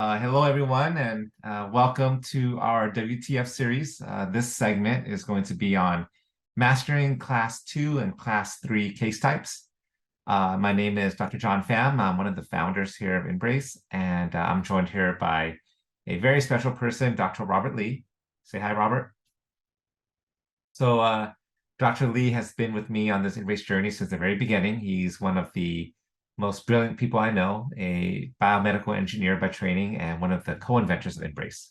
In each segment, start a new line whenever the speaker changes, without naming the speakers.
Hello, everyone, and welcome to our WTF series. This segment is going to be on mastering Class 2 and Class 3 case types. My name is Dr. John Pham. I'm one of the founders here of InBrace, and I'm joined here by a very special person, Dr. Robert Lee. Say hi, Robert. So Dr. Lee has been with me on this InBrace journey since the very beginning. He's one of the most brilliant people I know, a biomedical engineer by training and one of the co-inventors of InBrace.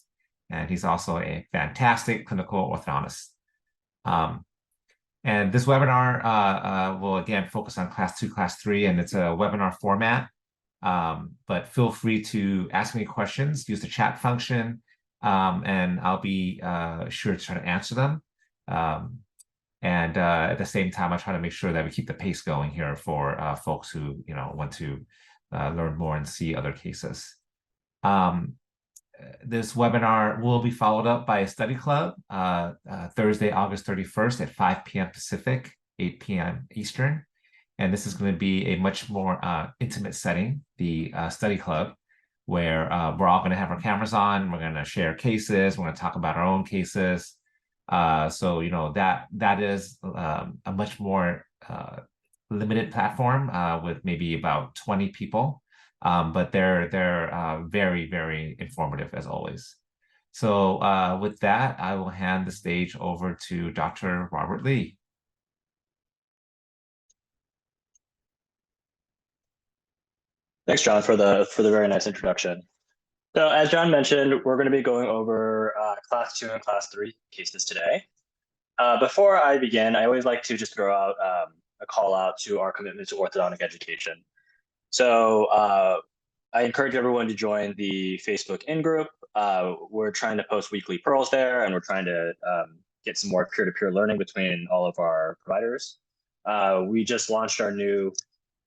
And he's also a fantastic clinical orthodontist. And this webinar will again focus on Class 2, Class 3, and it's a webinar format. But feel free to ask me questions, use the chat function, and I'll be sure to try to answer them. And at the same time, I try to make sure that we keep the pace going here for folks who want to learn more and see other cases. This webinar will be followed up by a study club Thursday, August 31st at 5 p.m. Pacific, 8 p.m. Eastern. And this is going to be a much more intimate setting, the study club, where we're all going to have our cameras on. We're going to share cases. We're going to talk about our own cases. So that is a much more limited platform with maybe about 20 people, but they're very, very informative as always. So with that, I will hand the stage over to Dr. Robert Lee.
Thanks, John, for the very nice introduction. So as John mentioned, we're going to be going over Class 2 and Class 3 cases today. Before I begin, I always like to just throw out a call out to our commitment to orthodontic education. So I encourage everyone to join the Facebook in-group. We're trying to post weekly pearls there, and we're trying to get some more peer-to-peer learning between all of our providers. We just launched our new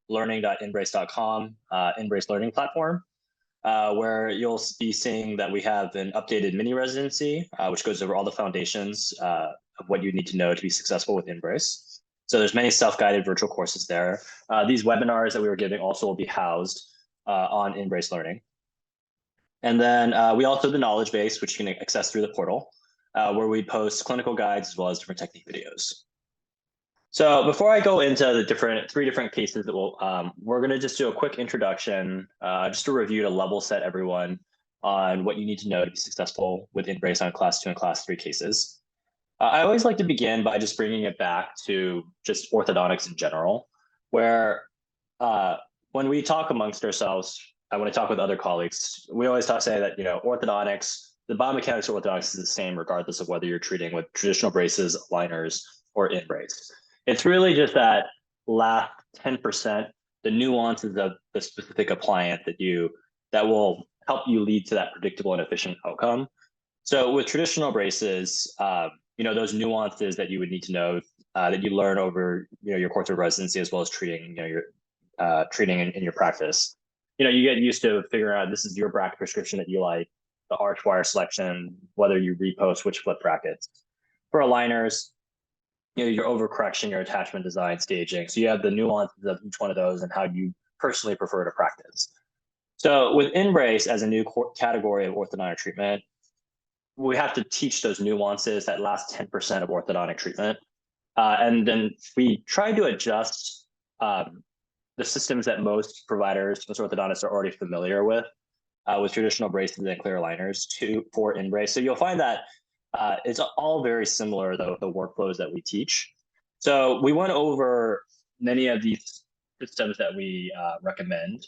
learning.inbrace.com InBrace learning platform, where you'll be seeing that we have an updated mini residency, which goes over all the foundations of what you need to know to be successful with InBrace. So there's many self-guided virtual courses there. These webinars that we were giving also will be housed on InBrace Learning. And then we also have the knowledge base, which you can access through the portal, where we post clinical guides as well as different technique videos. So before I go into the three different cases that we're going to just do a quick introduction, just a review to level set everyone on what you need to know to be successful with InBrace on Class 2 and Class 3 cases. I always like to begin by just bringing it back to just orthodontics in general, where when we talk amongst ourselves, when I talk with other colleagues, we always say that orthodontics, the biomechanics of orthodontics is the same regardless of whether you're treating with traditional braces, aligners, or InBrace. It's really just that last 10%, the nuances of the specific appliance that will help you lead to that predictable and efficient outcome. So with traditional braces, those nuances that you would need to know that you learn over your course of residency as well as treating treating in your practice. You get used to figuring out this is your bracket prescription that you like, the arch wire selection, whether you repost which flip brackets. For aligners, your overcorrection, your attachment design, staging. So you have the nuances of each one of those and how you personally prefer to practice. So with InBrace as a new category of orthodontic treatment, we have to teach those nuances, that last 10% of orthodontic treatment. And then we try to adjust the systems that most providers, most orthodontists are already familiar with traditional braces and clear aligners for InBrace. So you'll find that it's all very similar, though, the workflows that we teach. So we went over many of these systems that we recommend.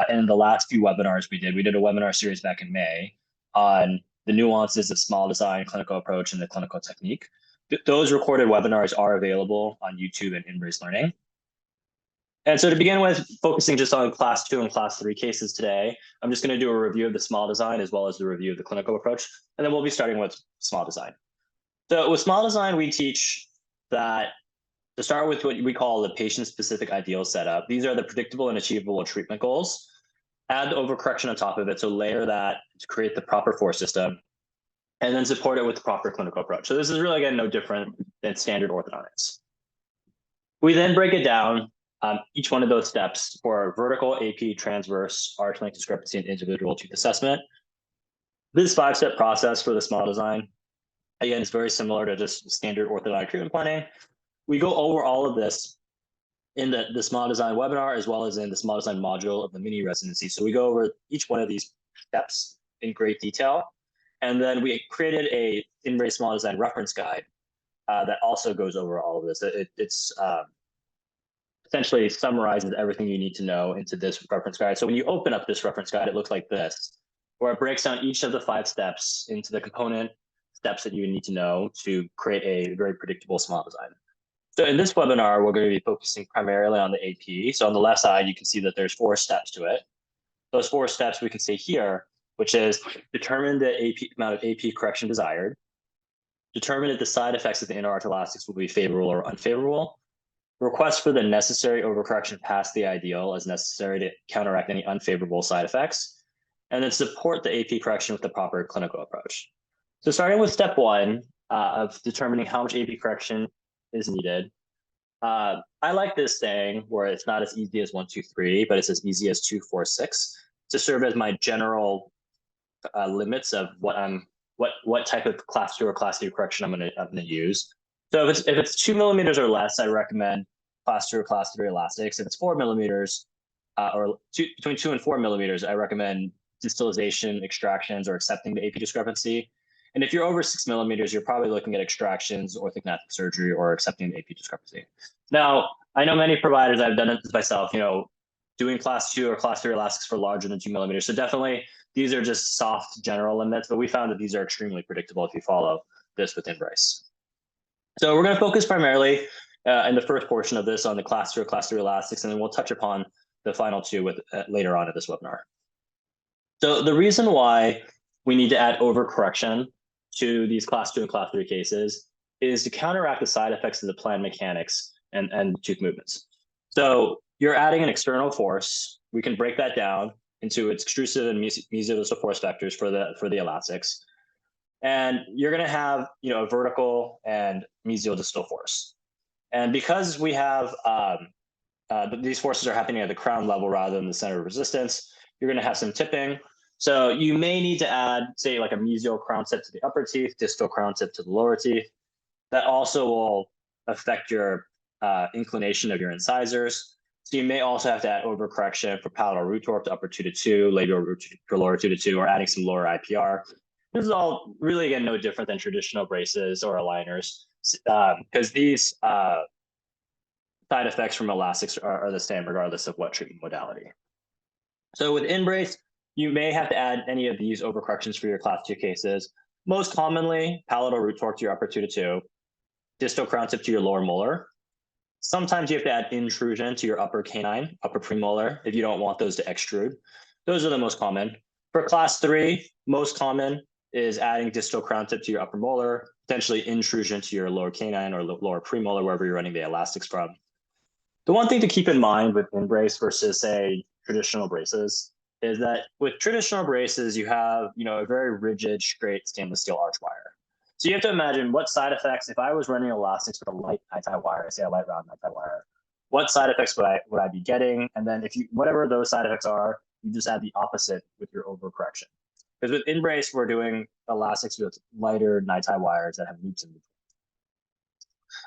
In the last few webinars we did a webinar series back in May on the nuances of small design, clinical approach, and the clinical technique. Those recorded webinars are available on YouTube and InBrace Learning. And so to begin with, focusing just on Class 2 and Class 3 cases today, I'm just going to do a review of the small design as well as the review of the clinical approach. And then we'll be starting with small design. So with small design, we teach that to start with what we call the patient-specific ideal setup. These are the predictable and achievable treatment goals. Add the overcorrection on top of it, so layer that to create the proper force system, and then support it with the proper clinical approach. So this is really, again, no different than standard orthodontics. We then break it down, each one of those steps for vertical, AP, transverse, arch length discrepancy, and individual tooth assessment. This 5-step process for this model design, again, is very similar to just standard orthodontic treatment planning. We go over all of this in this model design webinar, as well as in this model design module of the mini residency. So we go over each one of these steps in great detail. And then we created a InBrace model design reference guide that also goes over all of this. It's essentially summarizes everything you need to know into this reference guide. So when you open up this reference guide, it looks like this, where it breaks down each of the 5 steps into the component steps that you need to know to create a very predictable smile design. So in this webinar, we're going to be focusing primarily on the AP. So on the left side, you can see that there's 4 steps to it. Those 4 steps we can see here, which is determine the amount of AP correction desired, determine if the side effects of the inner arch elastics will be favorable or unfavorable, request for the necessary overcorrection past the ideal as necessary to counteract any unfavorable side effects, and then support the AP correction with the proper clinical approach. So starting with step 1 of determining how much AP correction is needed, I like this saying where it's not as easy as 1, 2, 3, but it's as easy as 2, 4, 6 to serve as my general limits of what type of class 2 or class 3 correction I'm gonna use. So if it's 2 millimeters or less, I recommend class 2 or class 3 elastics. If it's 4 millimeters between 2 and 4 millimeters, I recommend distalization, extractions, or accepting the AP discrepancy. And if you're over 6 millimeters, you're probably looking at extractions, orthognathic surgery, or accepting the AP discrepancy. Now, I know many providers, I've done it myself, doing class 2 or class 3 elastics for larger than 2 millimeters. So definitely, these are just soft general limits, but we found that these are extremely predictable if you follow this with InBrace. So we're going to focus primarily in the first portion of this on the class 2 or class 3 elastics, and then we'll touch upon the final 2 with later on in this webinar. So the reason why we need to add overcorrection to these class 2 and class 3 cases is to counteract the side effects of the planned mechanics and tooth movements. So you're adding an external force. We can break that down into its extrusive and mesial force vectors for the elastics. And you're going to have a vertical and mesial distal force. And because we have these forces are happening at the crown level rather than the center of resistance, you're going to have some tipping. So you may need to add, say, like a mesial crown tip to the upper teeth, distal crown tip to the lower teeth. That also will affect your inclination of your incisors. So you may also have to add overcorrection for palatal root torque to upper 2 to 2, labial root for lower 2 to 2, or adding some lower IPR. This is all really, again, no different than traditional braces or aligners, because these side effects from elastics are the same regardless of what treatment modality. So with InBrace, you may have to add any of these overcorrections for your class 2 cases. Most commonly, palatal root torque to your upper 2 to 2, distal crown tip to your lower molar. Sometimes you have to add intrusion to your upper canine, upper premolar, if you don't want those to extrude. Those are the most common. For class 3, most common is adding distal crown tip to your upper molar, potentially intrusion to your lower canine or lower premolar, wherever you're running the elastics from. The one thing to keep in mind with InBrace versus, say, traditional braces is that with traditional braces, you have a very rigid, straight stainless steel arch wire. So you have to imagine what side effects, if I was running elastics with a light tie wire, say a light round tie wire, what side effects would I be getting? And then whatever those side effects are, you just add the opposite with your overcorrection. Because with InBrace, we're doing elastics with lighter tie wires that have loops in between.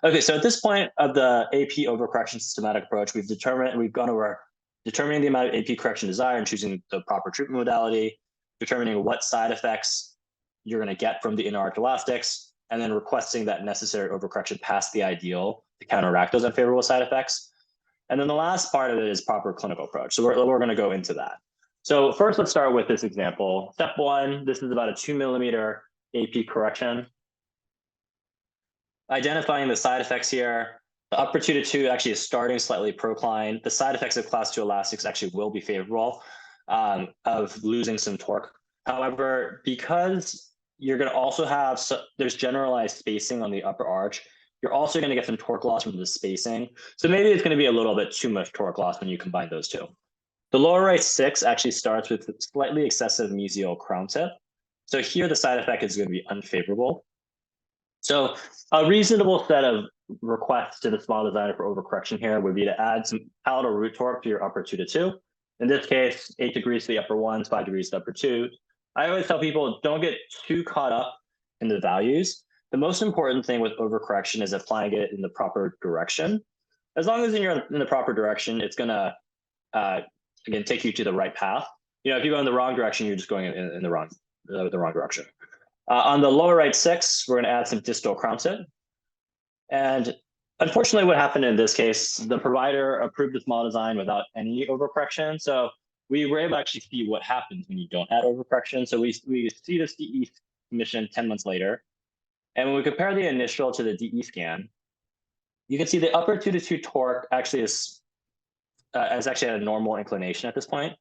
Okay, so at this point of the AP overcorrection systematic approach, we've gone over determining the amount of AP correction desired and choosing the proper treatment modality, determining what side effects you're going to get from the inner arch elastics, and then requesting that necessary overcorrection past the ideal to counteract those unfavorable side effects. And then the last part of it is proper clinical approach. So we're going to go into that. So first, let's start with this example. Step 1, this is about a 2 millimeter AP correction. Identifying the side effects here. The upper 2 to 2 actually is starting slightly procline. The side effects of class 2 elastics actually will be favorable of losing some torque. However, because you're going to also have, there's generalized spacing on the upper arch, you're also going to get some torque loss from the spacing. So maybe it's going to be a little bit too much torque loss when you combine those two. The lower right 6 actually starts with slightly excessive mesial crown tip. So here the side effect is going to be unfavorable. So a reasonable set of requests to the small designer for overcorrection here would be to add some palatal root torque to your upper 2 to 2. In this case, 8 degrees to the upper 1s, 5 degrees to the upper 2. I always tell people don't get too caught up in the values. The most important thing with overcorrection is applying it in the proper direction. As long as you're in the proper direction, it's gonna uh, again take you to the right path. If you go in the wrong direction, you're just going in the wrong direction. On the lower right six, we're going to add some distal crown tip. And unfortunately, what happened in this case, the provider approved this model design without any overcorrection. So we were able to actually see what happens when you don't add overcorrection. So we see this DE submission 10 months later. And when we compare the initial to the DE scan, you can see the upper 2 to 2 torque actually is actually at a normal inclination at this point.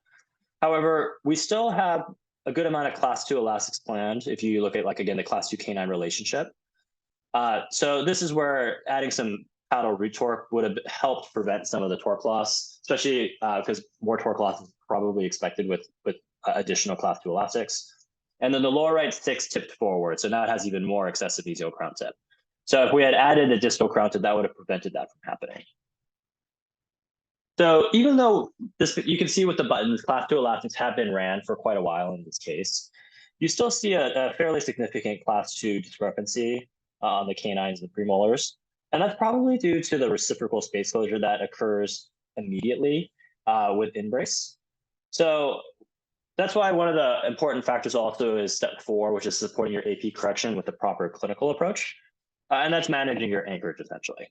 However, we still have a good amount of class 2 elastics planned if you look at, like, again, the class 2 canine relationship. So this is where adding some paddle root torque would have helped prevent some of the torque loss, especially because more torque loss is probably expected with additional class 2 elastics. And then the lower right 6 tipped forward, so now it has even more excessive mesial crown tip. So if we had added a distal crown tip, that would have prevented that from happening. So even though you can see with the buttons, class 2 elastics have been ran for quite a while in this case, you still see a fairly significant class 2 discrepancy on the canines and the premolars. And that's probably due to the reciprocal space closure that occurs immediately with InBrace. So that's why one of the important factors also is step 4, which is supporting your AP correction with the proper clinical approach. And that's managing your anchorage essentially.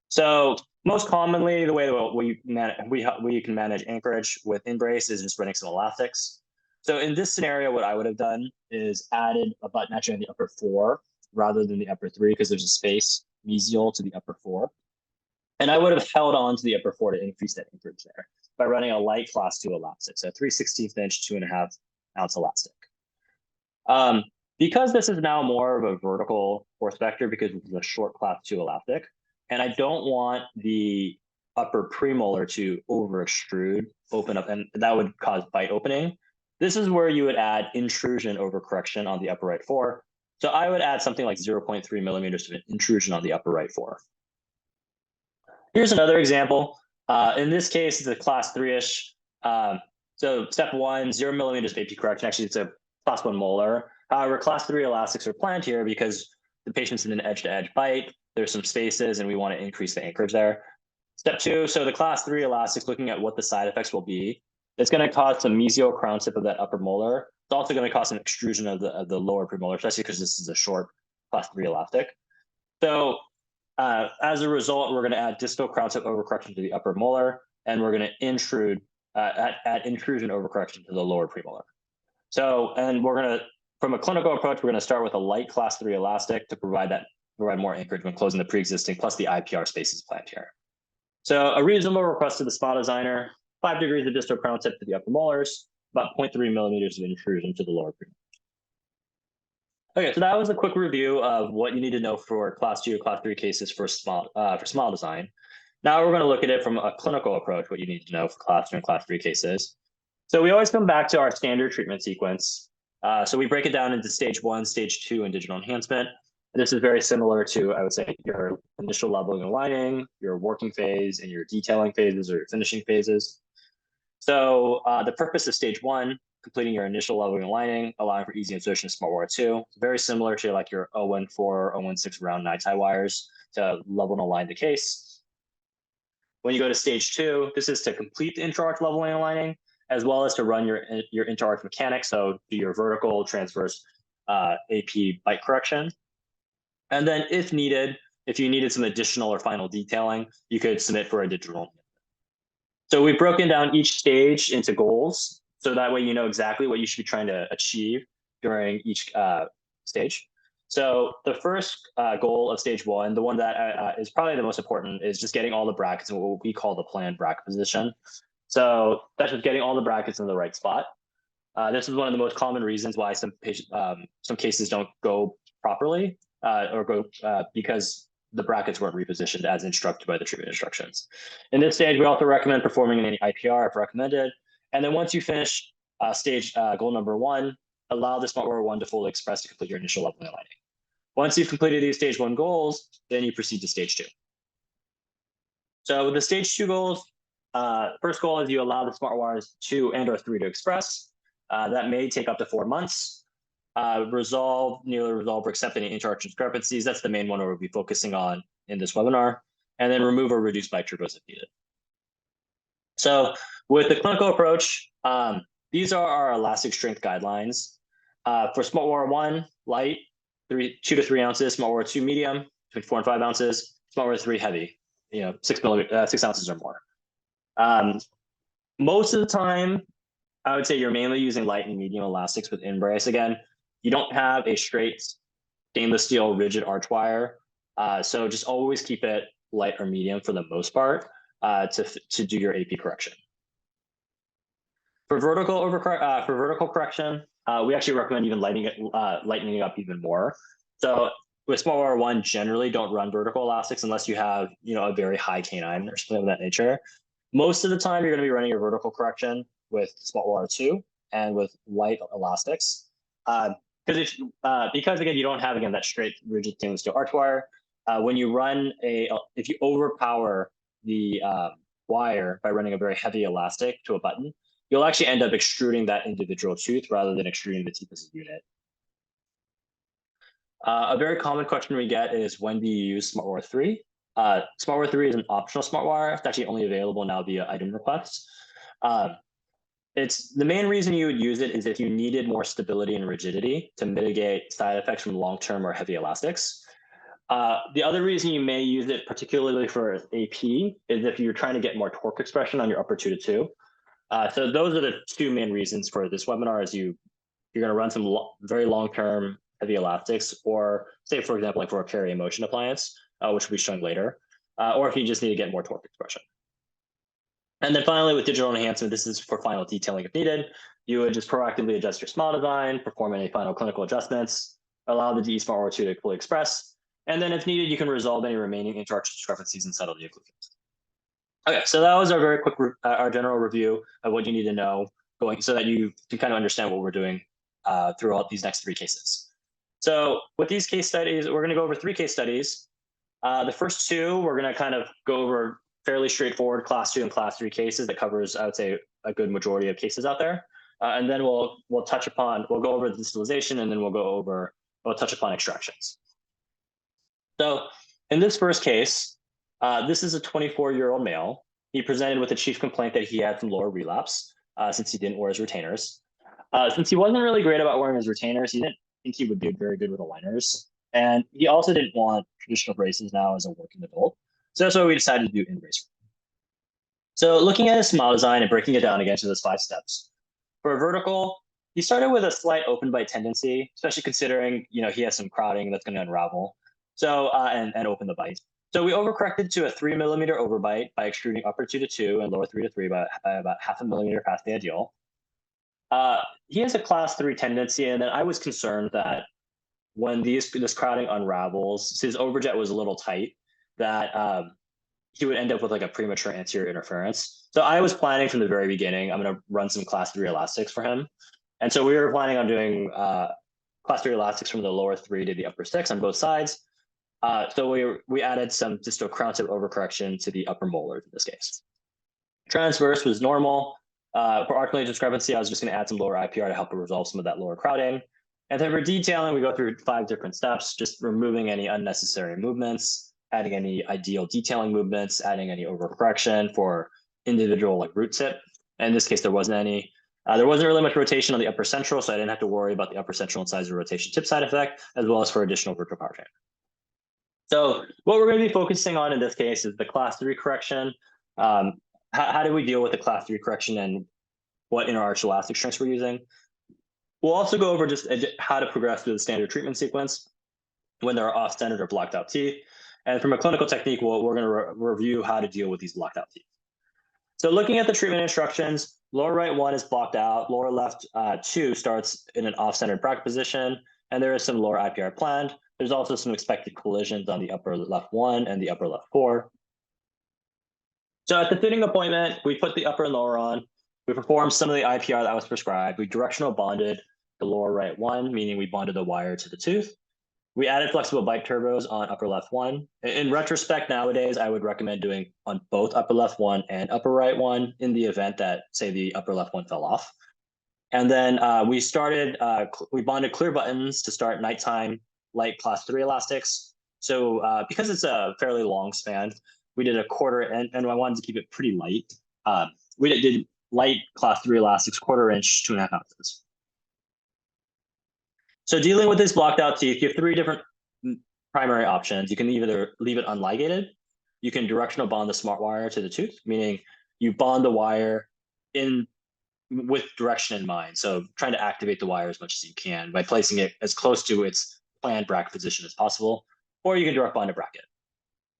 So most commonly, the way that we can manage anchorage with InBrace is just running some elastics. So in this scenario, what I would have done is added a button actually in the upper 4 rather than the upper 3 because there's a space mesial to the upper 4. And I would have held on to the upper 4 to increase that anchorage there by running a light class 2 elastic, so 3/16 inch, 2.5 ounce elastic. Because this is now more of a vertical force vector because it's a short class 2 elastic, and I don't want the upper premolar to over extrude, open up, and that would cause bite opening. This is where you would add intrusion over correction on the upper right 4. So I would add something like 0.3 millimeters of intrusion on the upper right 4. Here's another example. In this case, it's a class 3-ish. So step 1, 0 millimeters of AP correction. Actually, it's a class 1 molar. However, class 3 elastics are planned here because the patient's in an edge-to-edge bite. There's some spaces, and we want to increase the anchorage there. Step 2, so the class 3 elastics, looking at what the side effects will be, it's going to cause some mesial crown tip of that upper molar. It's also going to cause some extrusion of the lower premolar, especially because this is a short class 3 elastic. So as a result, we're going to add distal crown tip overcorrection to the upper molar, and we're going to intrude add intrusion overcorrection to the lower premolar. So, and we're going to, from a clinical approach, we're going to start with a light class 3 elastic to provide more anchorage when closing the pre-existing, plus the IPR spaces planned here. So a reasonable request to the spot designer: 5 degrees of distal crown tip to the upper molars, about 0.3 millimeters of intrusion to the lower premolar. Okay, so that was a quick review of what you need to know for class 2 or class 3 cases for smile design. Now we're going to look at it from a clinical approach, what you need to know for class 2 and class 3 cases. So we always come back to our standard treatment sequence. So we break it down into stage 1, stage 2, and digital enhancement. And this is very similar to, I would say, your initial leveling and aligning, your working phase, and your detailing phases or your finishing phases. So the purpose of stage 1, completing your initial leveling and aligning, allowing for easy insertion of smart wire 2, very similar to like your 014, 016 round nine tie wires to level and align the case. When you go to stage 2, this is to complete the intra-arch leveling and aligning, as well as to run your intra-arch mechanics, so do your vertical, transverse, AP bite correction. And then if needed, if you needed some additional or final detailing, you could submit for a digital. So we've broken down each stage into goals, so that way you know exactly what you should be trying to achieve during each stage. So the first goal of stage 1, the one that is probably the most important, is just getting all the brackets in what we call the planned bracket position. So that's just getting all the brackets in the right spot. This is one of the most common reasons why some cases don't go properly or go because the brackets weren't repositioned as instructed by the treatment instructions. In this stage, we also recommend performing an IPR if recommended. And then once you finish stage goal number 1, allow the smart wire 1 to fully express to complete your initial leveling and aligning. Once you've completed these stage 1 goals, then you proceed to stage 2. So with the stage 2 goals, first goal is you allow the smart wires 2 and or 3 to express. That may take up to 4 months. Resolve, nearly resolve, or accept any interarch discrepancies. That's the main one we'll be focusing on in this webinar. And then remove or reduce bike turbos if needed. So with the clinical approach, these are our elastic strength guidelines. For Smart vour 1, light, 2 to 3 ounces. Smart vour 2, medium, between 4 and 5 ounces. Smart vour 3, heavy, 6 ounces or more. Most of the time, I would say you're mainly using light and medium elastics with InBrace. Again, you don't have a straight stainless steel rigid arch wire, so just always keep it light or medium for the most part to do your AP correction. For vertical correction, we actually recommend even lightening it up even more. So with Smart vour 1, generally don't run vertical elastics unless you have a very high canine or something of that nature. Most of the time, you're going to be running your vertical correction with Smart vour 2 and with light elastics. Because again, you don't have that straight rigid stainless steel arch wire. When you run if you overpower the wire by running a very heavy elastic to a button, you'll actually end up extruding that individual tooth rather than extruding the teeth as a unit. A very common question we get is, when do you use Smart vour 3? Smart vour 3 is an optional smart wire. It's actually only available now via item requests. It's the main reason you would use it is if you needed more stability and rigidity to mitigate side effects from long-term or heavy elastics. The other reason you may use it, particularly for AP, is if you're trying to get more torque expression on your upper 2 to 2. So those are the two main reasons for this webinar. Is you're going to run some very long-term heavy elastics, or say, for example, like for a carry motion appliance, which we'll be showing later, or if you just need to get more torque expression. And then finally, with digital enhancement, this is for final detailing if needed. You would just proactively adjust your smile design, perform any final clinical adjustments, allow the DE Smart vour 2 to fully express, and then if needed, you can resolve any remaining interarch discrepancies and settle the occlusions. Okay, so that was our very quick, our general review of what you need to know, so that you can kind of understand what we're doing throughout these next 3 cases. So with these case studies, we're going to go over 3 case studies. The first 2, we're going to kind of go over fairly straightforward class 2 and class 3 cases that covers, I would say, a good majority of cases out there. And then we'll go over the distalization, and then we'll touch upon extractions. So in this first case, this is a 24-year-old male. He presented with a chief complaint that he had some lower relapse since he didn't wear his retainers. Since he wasn't really great about wearing his retainers, he didn't think he would do very good with aligners. And he also didn't want traditional braces now as a working adult. So that's why we decided to do InBrace. So looking at his smile design and breaking it down again to those 5 steps. For a vertical, he started with a slight open bite tendency, especially considering he has some crowding that's going to unravel. So and open the bite. So we overcorrected to a 3 millimeter overbite by extruding upper 2 to 2 and lower 3 to 3 by about 0.5 millimeter past the ideal. He has a class 3 tendency, and then I was concerned that when this crowding unravels, his overjet was a little tight, that he would end up with like a premature anterior interference. So I was planning from the very beginning, I'm going to run some class 3 elastics for him. And so we were planning on doing class 3 elastics from the lower 3 to the upper 6 on both sides. So we added some distal crown tip overcorrection to the upper molars in this case. Transverse was normal. For arc length discrepancy, I was just going to add some lower IPR to help resolve some of that lower crowding. And then for detailing, we go through 5 different steps, just removing any unnecessary movements, adding any ideal detailing movements, adding any overcorrection for individual like root tip. And in this case, there wasn't any. There wasn't really much rotation on the upper central, so I didn't have to worry about the upper central and size of rotation tip side effect, as well as for additional virtual power train. So what we're going to be focusing on in this case is the class 3 correction. How do we deal with the class 3 correction and what interarch elastic strengths we're using? We'll also go over just how to progress through the standard treatment sequence when there are off-centered or blocked out teeth. And from a clinical technique, we're going to review how to deal with these blocked out teeth. So looking at the treatment instructions, lower right 1 is blocked out, lower left 2 starts in an off-centered bracket position, and there is some lower IPR planned. There's also some expected collisions on the upper left 1 and the upper left 4. So at the fitting appointment, we put the upper and lower on. We performed some of the IPR that was prescribed. We directional bonded the lower right 1, meaning we bonded the wire to the tooth. We added flexible bike turbos on upper left 1. In retrospect, nowadays, I would recommend doing on both upper left 1 and upper right 1 in the event that, say, the upper left 1 fell off. And then we bonded clear buttons to start nighttime light class 3 elastics. So because it's a fairly long span, we did a quarter, and I wanted to keep it pretty light. We did light class 3 elastics, quarter-inch, 2.5 ounces. So dealing with this blocked out teeth, you have 3 different primary options. You can either leave it unligated, you can directional bond the smart wire to the tooth, meaning you bond the wire with direction in mind. So trying to activate the wire as much as you can by placing it as close to its planned bracket position as possible, or you can direct bond a bracket.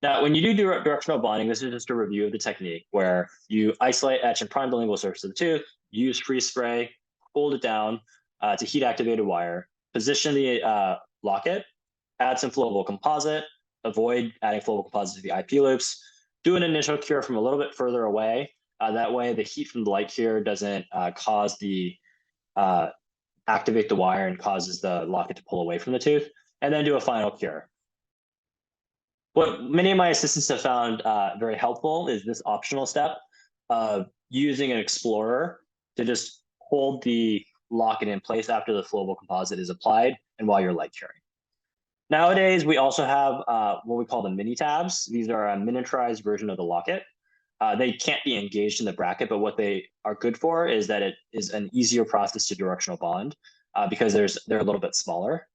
Now, when you do directional bonding, this is just a review of the technique where you isolate, etch, and prime the lingual surface of the tooth, use freeze spray, hold it down to heat activated wire, position the locket, add some flowable composite, avoid adding flowable composite to the IP loops, do an initial cure from a little bit further away. That way the heat from the light cure doesn't cause the activate the wire and causes the locket to pull away from the tooth, and then do a final cure. What many of my assistants have found very helpful is this optional step of using an explorer to just hold the locket in place after the flowable composite is applied and while you're light curing. Nowadays, we also have what we call the mini tabs. These are a miniaturized version of the locket. They can't be engaged in the bracket, but what they are good for is that it is an easier process to directional bond because they're a little bit smaller.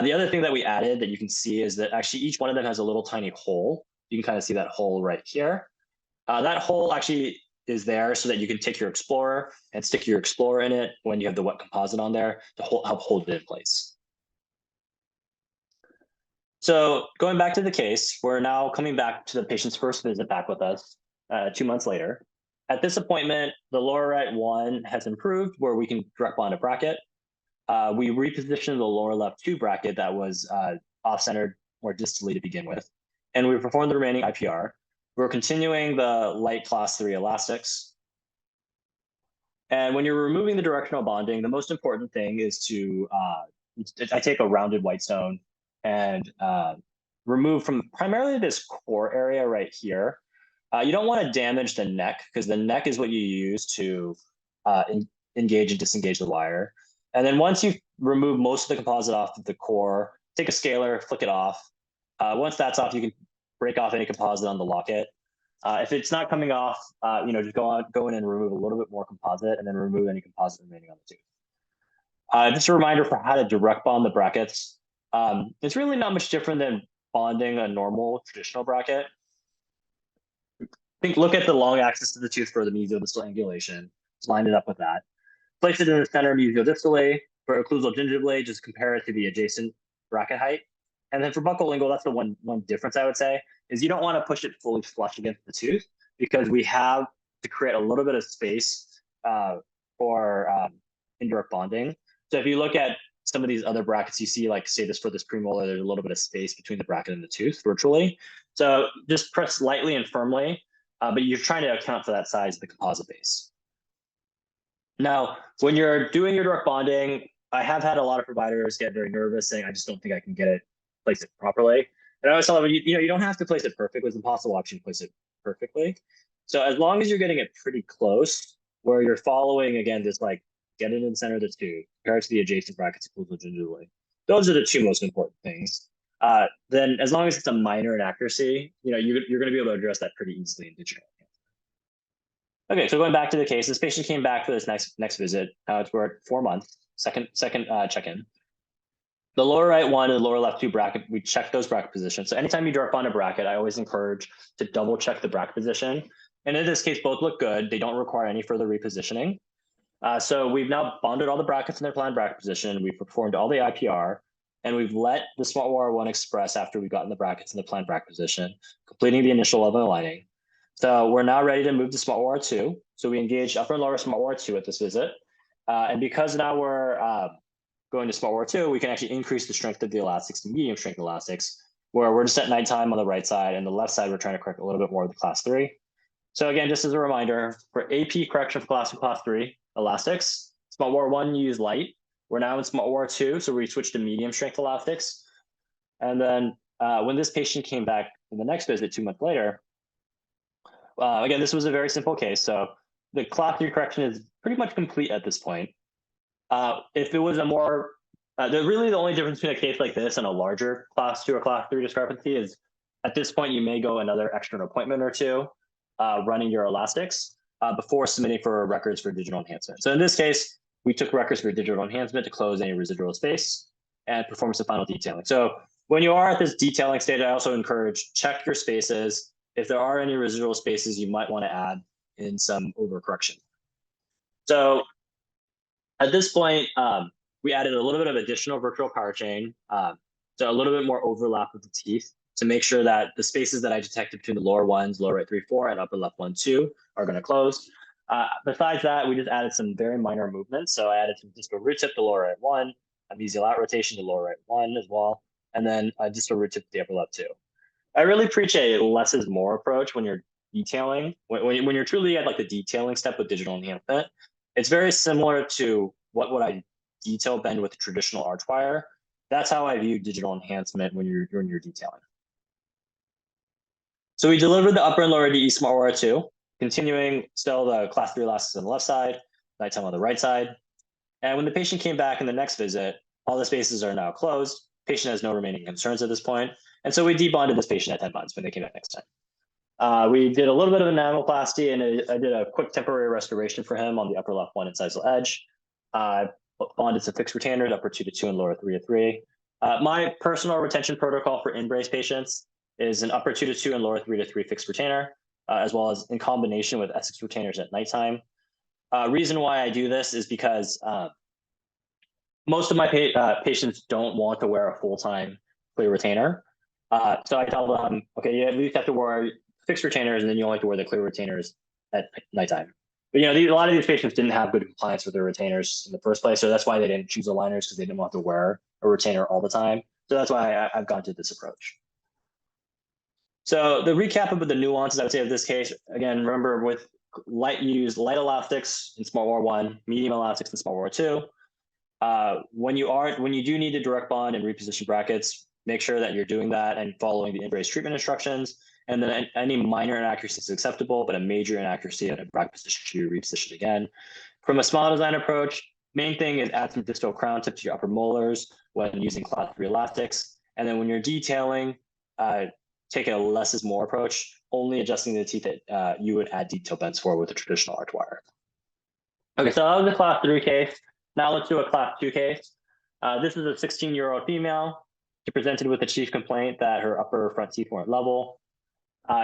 The other thing that we added that you can see is that actually each one of them has a little tiny hole. You can kind of see that hole right here. That hole actually is there so that you can take your Explorer and stick your Explorer in it when you have the wet composite on there to help hold it in place. So going back to the case, we're now coming back to the patient's first visit back with us 2 months later. At this appointment, the lower right one has improved where we can direct bond a bracket. We repositioned the lower left 2 bracket that was off-centered more distally to begin with, and we performed the remaining IPR. We're continuing the light class 3 elastics. And when you're removing the directional bonding, the most important thing is to, I take a rounded white stone and remove from primarily this core area right here. You don't want to damage the neck because the neck is what you use to engage and disengage the wire. And then once you've removed most of the composite off of the core, take a scaler, flick it off. Once that's off, you can break off any composite on the locket. If it's not coming off, just go in and remove a little bit more composite and then remove any composite remaining on the tooth. Just a reminder for how to direct bond the brackets. It's really not much different than bonding a normal traditional bracket. Look at the long axis of the tooth for the mesiodistal angulation. Just line it up with that. Place it in the center mesiodistally. For occlusal gingival, just compare it to the adjacent bracket height. And then for buccolingual, that's the one difference I would say, is you don't want to push it fully flush against the tooth because we have to create a little bit of space for indirect bonding. So if you look at some of these other brackets, you see, like, say this for this premolar, there's a little bit of space between the bracket and the tooth virtually. So just press lightly and firmly, but you're trying to account for that size of the composite base. Now, when you're doing your direct bonding, I have had a lot of providers get very nervous saying, I just don't think I can place it properly. And I always tell them, you don't have to place it perfectly. It's impossible actually to place it perfectly. So as long as you're getting it pretty close, where you're following, again, just like get it in the center of the tooth, compare it to the adjacent brackets gingival. Those are the 2 most important things. Then as long as it's a minor inaccuracy, you're going to be able to address that pretty easily in digital. Okay, so going back to the case, this patient came back for this next visit. We're at 4 months, second check-in. The lower right one and the lower left 2 bracket, we check those bracket positions. So anytime you direct bond a bracket, I always encourage to double check the bracket position. And in this case, both look good. They don't require any further repositioning. So we've now bonded all the brackets in their planned bracket position. We've performed all the IPR, and we've let the SmartWire1 express after we've gotten the brackets in the planned bracket position, completing the initial level aligning. So we're now ready to move to SmartWire2. So we engaged upper and lower SmartWire2 at this visit. And because now we're going to SmartWire2, we can actually increase the strength of the elastics to medium strength elastics, where we're just at nighttime on the right side, and the left side, we're trying to correct a little bit more of the class 3. So again, just as a reminder, for AP correction for class 2, class 3 elastics, SmartWire1 use light. We're now in SmartWire2, so we switched to medium strength elastics. And then when this patient came back in the next visit 2 months later, again, this was a very simple case. So the class 3 correction is pretty much complete at this point. If it was a more, really the only difference between a case like this and a larger class 2 or class 3 discrepancy is at this point, you may go another extra appointment or two running your elastics before submitting for records for digital enhancement. So in this case, we took records for digital enhancement to close any residual space and perform some final detailing. So when you are at this detailing stage, I also encourage check your spaces. If there are any residual spaces, you might want to add in some overcorrection. So at this point, we added a little bit of additional virtual power chain, so a little bit more overlap with the teeth to make sure that the spaces that I detected between the lower ones, lower right 3, 4, and upper left 1, 2 are going to close. Besides that, we just added some very minor movements. So I added some distal root tip to lower right 1, a mesial out rotation to lower right 1 as well, and then a distal root tip to the upper left 2. I really preach a less is more approach when you're detailing. When you're truly at like the detailing step with digital enhancement, it's very similar to what would I detail bend with traditional arch wire. That's how I view digital enhancement when you're detailing. So we delivered the upper and lower DE Smart Wire 2, continuing still the class 3 elastics on the left side, nighttime on the right side. And when the patient came back in the next visit, all the spaces are now closed. Patient has no remaining concerns at this point. And so we debonded this patient at 10 months when they came back next time. We did a little bit of enamelplasty, and I did a quick temporary restoration for him on the upper left 1 incisal edge. Bonded some fixed retainers, upper 2 to 2 and lower 3 to 3. My personal retention protocol for InBrace patients is an upper 2 to 2 and lower 3 to 3 fixed retainer, as well as in combination with Essex retainers at nighttime. Reason why I do this is because most of my patients don't want to wear a full-time clear retainer. So I tell them, okay, you at least have to wear fixed retainers, and then you only have to wear the clear retainers at nighttime. But a lot of these patients didn't have good compliance with their retainers in the first place, so that's why they didn't choose aligners, because they didn't want to wear a retainer all the time. So that's why I've gone to this approach. So the recap of the nuances I would say of this case, again, remember with use light elastics in Smart Wire 1, medium elastics in Smart Wire 2. When you do need to direct bond and reposition brackets, make sure that you're doing that and following the InBrace treatment instructions. And then any minor inaccuracy is acceptable, but a major inaccuracy at a bracket position should be repositioned again. From a smile design approach, main thing is add some distal crown tip to your upper molars when using class 3 elastics. And then when you're detailing, take a less is more approach, only adjusting the teeth that you would add detail bends for with a traditional arch wire. Okay, so that was the class 3 case. Now let's do a class 2 case. This is a 16-year-old female. She presented with a chief complaint that her upper front teeth weren't level.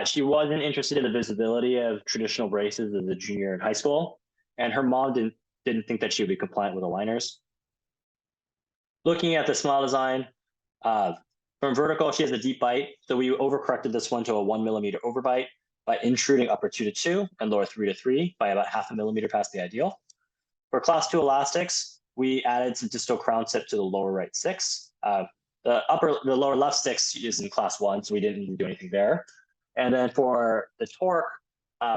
She wasn't interested in the visibility of traditional braces as a junior in high school, and her mom didn't think that she would be compliant with aligners. Looking at the smile design, from vertical, she has a deep bite, so we overcorrected this one to a 1 millimeter overbite by intruding upper 2 to 2 and lower 3 to 3 by about 0.5 millimeter past the ideal. For class 2 elastics, we added some distal crown tip to the lower right 6. The lower left 6 is in class 1, so we didn't do anything there. And then for the torque,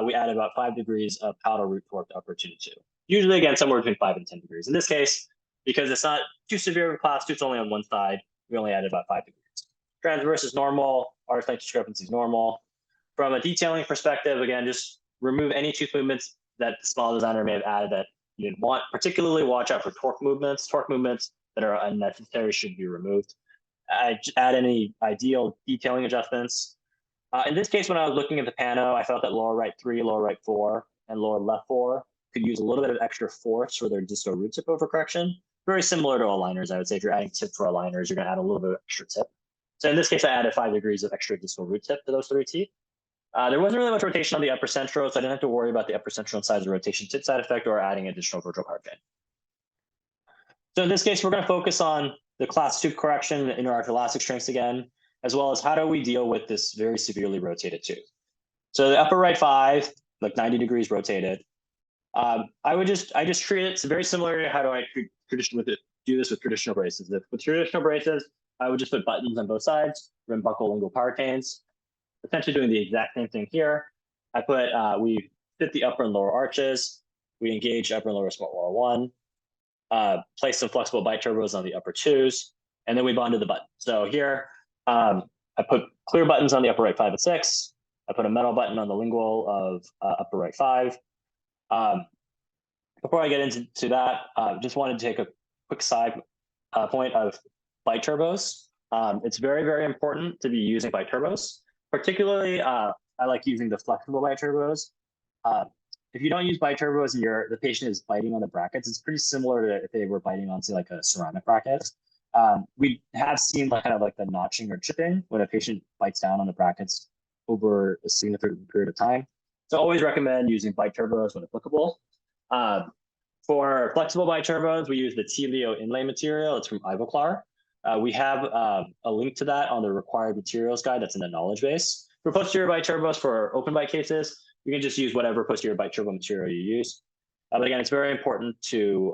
we added about 5 degrees of powder root torque to upper 2 to 2. Usually, again, somewhere between 5 and 10 degrees. In this case, because it's not too severe of a class 2, it's only on one side, we only added about 5 degrees. Transverse is normal, arch length discrepancy is normal. From a detailing perspective, again, just remove any tooth movements that the smile designer may have added that you didn't want. Particularly watch out for torque movements. Torque movements that are unnecessary should be removed. Add any ideal detailing adjustments. In this case, when I was looking at the pano, I felt that lower right 3, lower right 4, and lower left 4 could use a little bit of extra force for their distal root tip overcorrection. Very similar to aligners, I would say. If you're adding tip for aligners, you're going to add a little bit of extra tip. So in this case, I added 5 degrees of extra distal root tip to those 3 teeth. There wasn't really much rotation on the upper central, so I didn't have to worry about the upper central incisor rotation tip side effect or adding additional virtual power chain. So in this case, we're going to focus on the class 2 correction, the inner arch elastic strengths again, as well as how do we deal with this very severely rotated tooth. So the upper right 5, like 90 degrees rotated. I just treat it very similar to how do I do this with traditional braces. With traditional braces, I would just put buttons on both sides, rim buckle lingual power chains. Essentially doing the exact same thing here. We fit the upper and lower arches. We engage upper and lower Smart Wire 1. Place some flexible bite turbos on the upper 2s, and then we bonded the button. So here, I put clear buttons on the upper right 5 and 6. I put a metal button on the lingual of upper right 5. before I get into that, just wanted to take a quick side point of bite turbos. It's very, very important to be using bite turbos. Particularly, I like using the flexible bite turbos. If you don't use bite turbos and the patient is biting on the brackets, it's pretty similar to if they were biting on, say, like a ceramic bracket. We have seen kind of like the notching or chipping when a patient bites down on the brackets over a significant period of time. So always recommend using bite turbos when applicable. For flexible bite turbos, we use the T-Leo inlay material. It's from Ivoclar. We have a link to that on the required materials guide that's in the knowledge base. For posterior bite turbos for open bite cases, you can just use whatever posterior bite turbo material you use. But again, it's very important to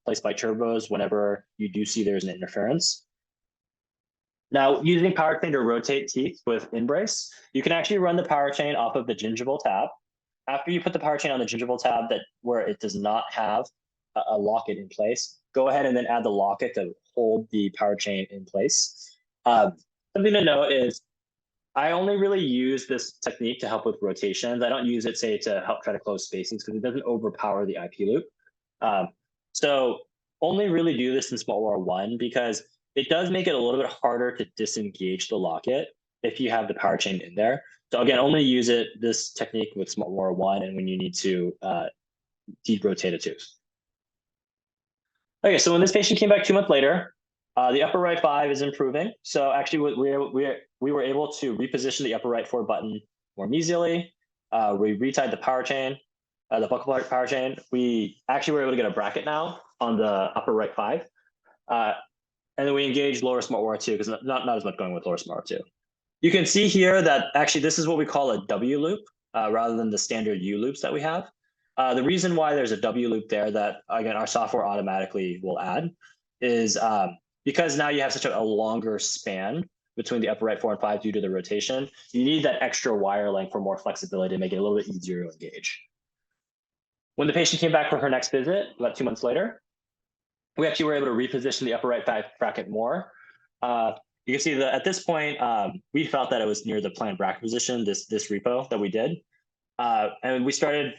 place bite turbos whenever you do see there's an interference. Now, using power chain to rotate teeth with InBrace, you can actually run the power chain off of the gingival tab. After you put the power chain on the gingival tab where it does not have a locket in place, go ahead and then add the locket to hold the power chain in place. Something to note is I only really use this technique to help with rotations. I don't use it, say, to help try to close spacings because it doesn't overpower the IP loop. So only really do this in small vour 1 because it does make it a little bit harder to disengage the locket if you have the power chain in there. So again, only use this technique with small vour 1 and when you need to derotate a tooth. Okay, so when this patient came back 2 months later, the upper right 5 is improving. So actually, we were able to reposition the upper right 4 button more mesially. We retied the power chain, the buccal power chain. We actually were able to get a bracket now on the upper right 5. And then we engaged lower smart vour 2 because not as much going with lower smart vour 2. You can see here that actually this is what we call a W loop rather than the standard U loops that we have. The reason why there's a W loop there that, again, our software automatically will add is because now you have such a longer span between the upper right 4 and 5 due to the rotation, you need that extra wire length for more flexibility to make it a little bit easier to engage. When the patient came back for her next visit, about 2 months later, we actually were able to reposition the upper right 5 bracket more. You can see that at this point, we felt that it was near the planned bracket position, this repo that we did. And we started,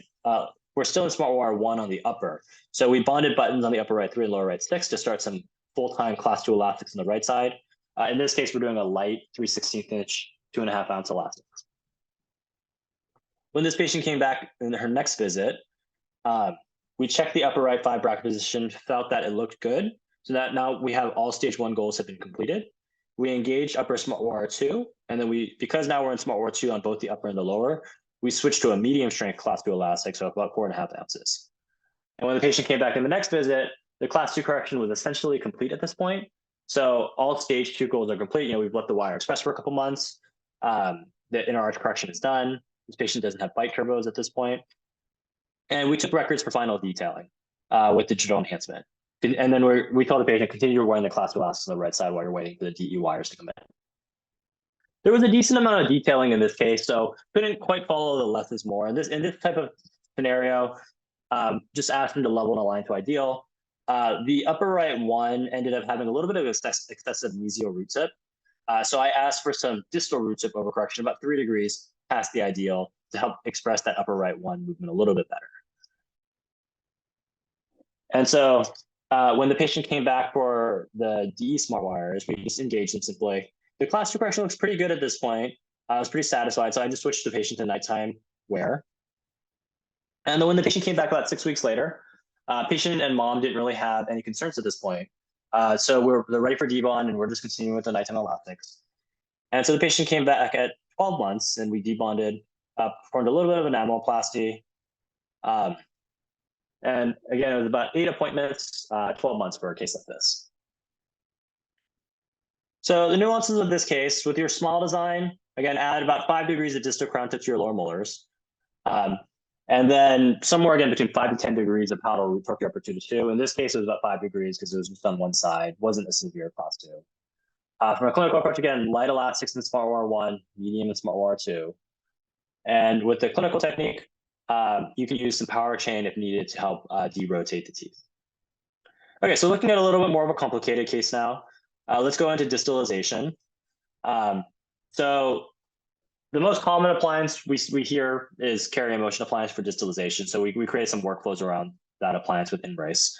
we're still in smart vour 1 on the upper. So we bonded buttons on the upper right 3 and lower right 6 to start some full-time class 2 elastics on the right side. In this case, we're doing a light 3/16 inch, 2.5 ounce elastic. When this patient came back in her next visit, we checked the upper right 5 bracket position, felt that it looked good. So that now we have all stage 1 goals have been completed. We engaged upper smart vour 2, and then because now we're in smart vour 2 on both the upper and the lower, we switched to a medium strength class 2 elastic, so about 4.5 ounces. And when the patient came back in the next visit, the class 2 correction was essentially complete at this point. So all stage 2 goals are complete. We've let the wire express for a couple months. The inner arch correction is done. This patient doesn't have bite turbos at this point. And we took records for final detailing with digital enhancement. And then we told the patient, continue wearing the class 2 elastics on the right side while you're waiting for the DE wires to come in. There was a decent amount of detailing in this case, so couldn't quite follow the less is more. In this type of scenario, just asked them to level and align to ideal. The upper right 1 ended up having a little bit of excessive mesial root tip. So I asked for some distal root tip overcorrection, about 3 degrees past the ideal, to help express that upper right 1 movement a little bit better. And so when the patient came back for the DE smart wires, we just engaged them simply. The class 2 correction looks pretty good at this point. I was pretty satisfied, so I just switched the patient to nighttime wear. And then when the patient came back about 6 weeks later, patient and mom didn't really have any concerns at this point. So they're ready for debond, and we're just continuing with the nighttime elastics. And so the patient came back at 12 months, and we debonded, performed a little bit of enameloplasty. And again, it was about 8 appointments, 12 months for a case like this. So the nuances of this case, with your small design, again, add about 5 degrees of distal crown tip to your lower molars. And then somewhere, again, between 5 to 10 degrees of palatal root torque upper 2 to 2. In this case, it was about 5 degrees because it was just on one side. Wasn't a severe class 2. From a clinical approach, again, light elastics in smart vour 1, medium in smart vour 2. And with the clinical technique, you can use some power chain if needed to help derotate the teeth. Okay, so looking at a little bit more of a complicated case now, let's go into distalization. So the most common appliance we hear is carry motion appliance for distalization. So we create some workflows around that appliance with InBrace.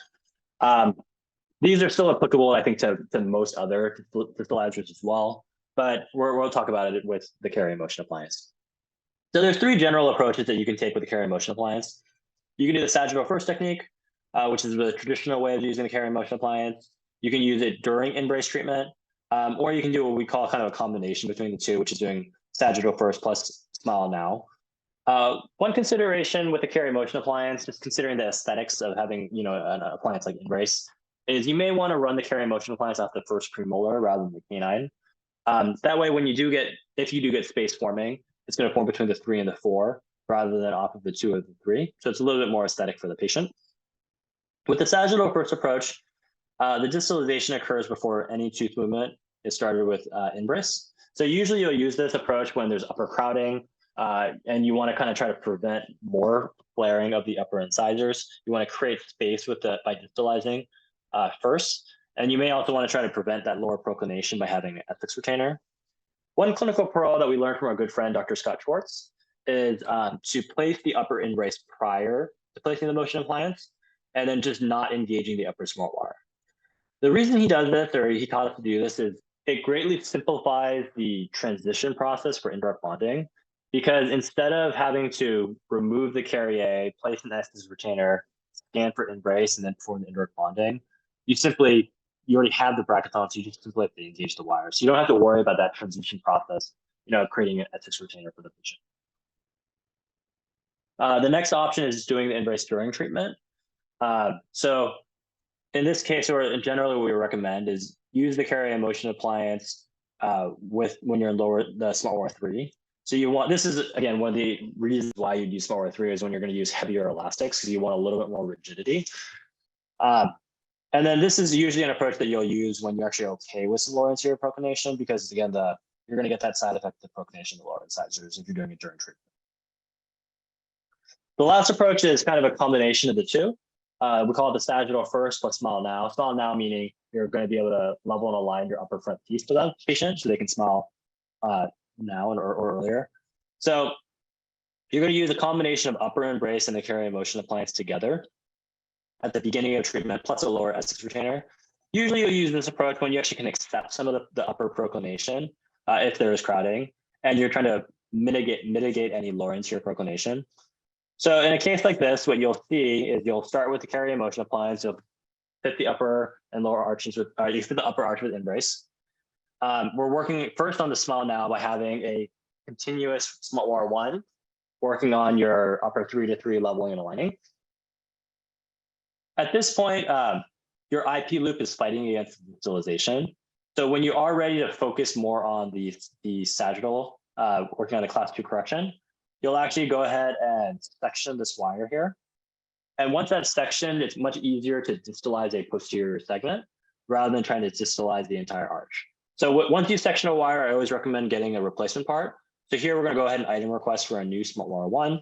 These are still applicable, I think, to most other distalizers as well, but we'll talk about it with the carry motion appliance. So there's three general approaches that you can take with the carry motion appliance. You can do the sagittal first technique, which is the traditional way of using the carry motion appliance. You can use it during InBrace treatment, or you can do what we call kind of a combination between the two, which is doing sagittal first plus smile now. One consideration with the carry motion appliance, just considering the aesthetics of having an appliance like InBrace, is you may want to run the carry motion appliance off the first premolar rather than the canine. That way, if you do get space forming, it's going to form between the 3 and the 4 rather than off of the 2 or the 3. So it's a little bit more aesthetic for the patient. With the sagittal first approach, the distalization occurs before any tooth movement is started with InBrace. So usually you'll use this approach when there's upper crowding, and you want to kind of try to prevent more flaring of the upper incisors. You want to create space by distalizing first. And you may also want to try to prevent that lower proclination by having an ethics retainer. One clinical pro that we learned from our good friend, Dr. Scott Schwartz, is to place the upper InBrace prior to placing the motion appliance, and then just not engaging the upper smart wire. The reason he does this, or he taught us to do this, is it greatly simplifies the transition process for indirect bonding, because instead of having to remove the carrier, place an ethics retainer, scan for InBrace, and then perform the indirect bonding, you already have the brackets on, so you just simply have to engage the wire. So you don't have to worry about that transition process, creating an ethics retainer for the patient. The next option is doing the InBrace during treatment. So in this case, or generally what we recommend is use the carry motion appliance when you're in the SmartWire 3. So this is, again, one of the reasons why you'd use SmartWire 3 is when you're going to use heavier elastics, because you want a little bit more rigidity. And then this is usually an approach that you'll use when you're actually okay with some lower anterior proclination, because again, you're going to get that side effect of the proclination of the lower incisors if you're doing it during treatment. The last approach is kind of a combination of the two. We call it the sagittal first plus smile now. Smile now meaning you're going to be able to level and align your upper front teeth to that patient so they can smile now or earlier. So you're going to use a combination of upper InBrace and the carry motion appliance together at the beginning of treatment, plus a lower ethics retainer. Usually you'll use this approach when you actually can accept some of the upper proclination if there is crowding, and you're trying to mitigate any lower anterior proclination. So in a case like this, what you'll see is you'll start with the carry motion appliance. You'll fit the upper and lower arches with, you fit the upper arch with InBrace. We're working first on the smile now by having a continuous SmartWire 1, working on your upper 3 to 3 leveling and aligning. At this point, your IP loop is fighting against distalization. So when you are ready to focus more on the sagittal, working on the class 2 correction, you'll actually go ahead and section this wire here. And once that's sectioned, it's much easier to distalize a posterior segment rather than trying to distalize the entire arch. So once you section a wire, I always recommend getting a replacement part. So here we're going to go ahead and item request for a new SmartWire 1.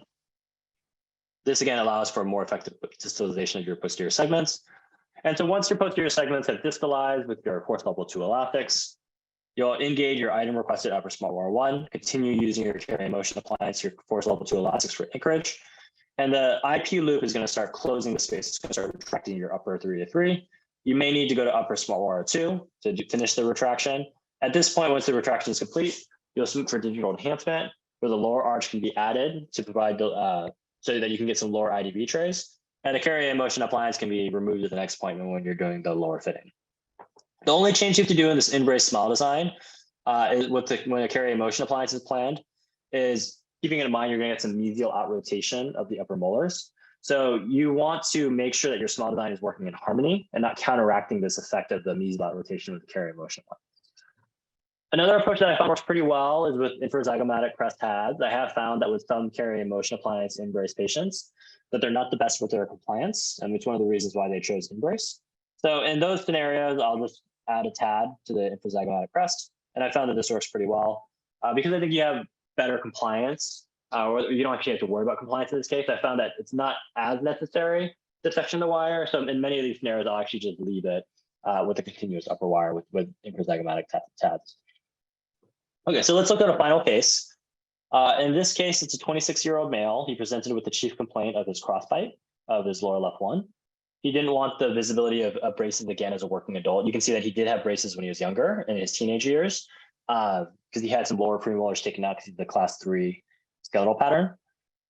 This again allows for more effective distalization of your posterior segments. And so once your posterior segments have distalized with your force level 2 elastics, you'll engage your item requested upper SmartWire 1, continue using your carry motion appliance, your force level 2 elastics for anchorage. And the IP loop is going to start closing the space. It's going to start retracting your upper 3 to 3. You may need to go to upper SmartWire 2 to finish the retraction. At this point, once the retraction is complete, you'll swoop for digital enhancement, where the lower arch can be added to provide so that you can get some lower IDV trays. And the carry motion appliance can be removed at the next appointment when you're doing the lower fitting. The only change you have to do in this InBrace smile design is when a carry motion appliance is planned is keeping in mind you're going to get some mesial out rotation of the upper molars. So you want to make sure that your smile design is working in harmony and not counteracting this effect of the mesial out rotation with the carry motion appliance. Another approach that I found works pretty well is with infrazygomatic crest tabs. I have found that with some carry motion appliance InBrace patients, that they're not the best with their compliance, and it's one of the reasons why they chose InBrace. So in those scenarios, I'll just add a tab to the infrazygomatic crest, and I found that this works pretty well because I think you have better compliance, or you don't actually have to worry about compliance in this case. I found that it's not as necessary to section the wire. So in many of these scenarios, I'll actually just leave it with a continuous upper wire with infrazygomatic tabs. Okay, so let's look at a final case. In this case, it's a 26-year-old male. He presented with the chief complaint of his crossbite. of his lower left one. He didn't want the visibility of braces again as a working adult. You can see that he did have braces when he was younger in his teenage years, because he had some lower premolars taken out because of the class 3 skeletal pattern.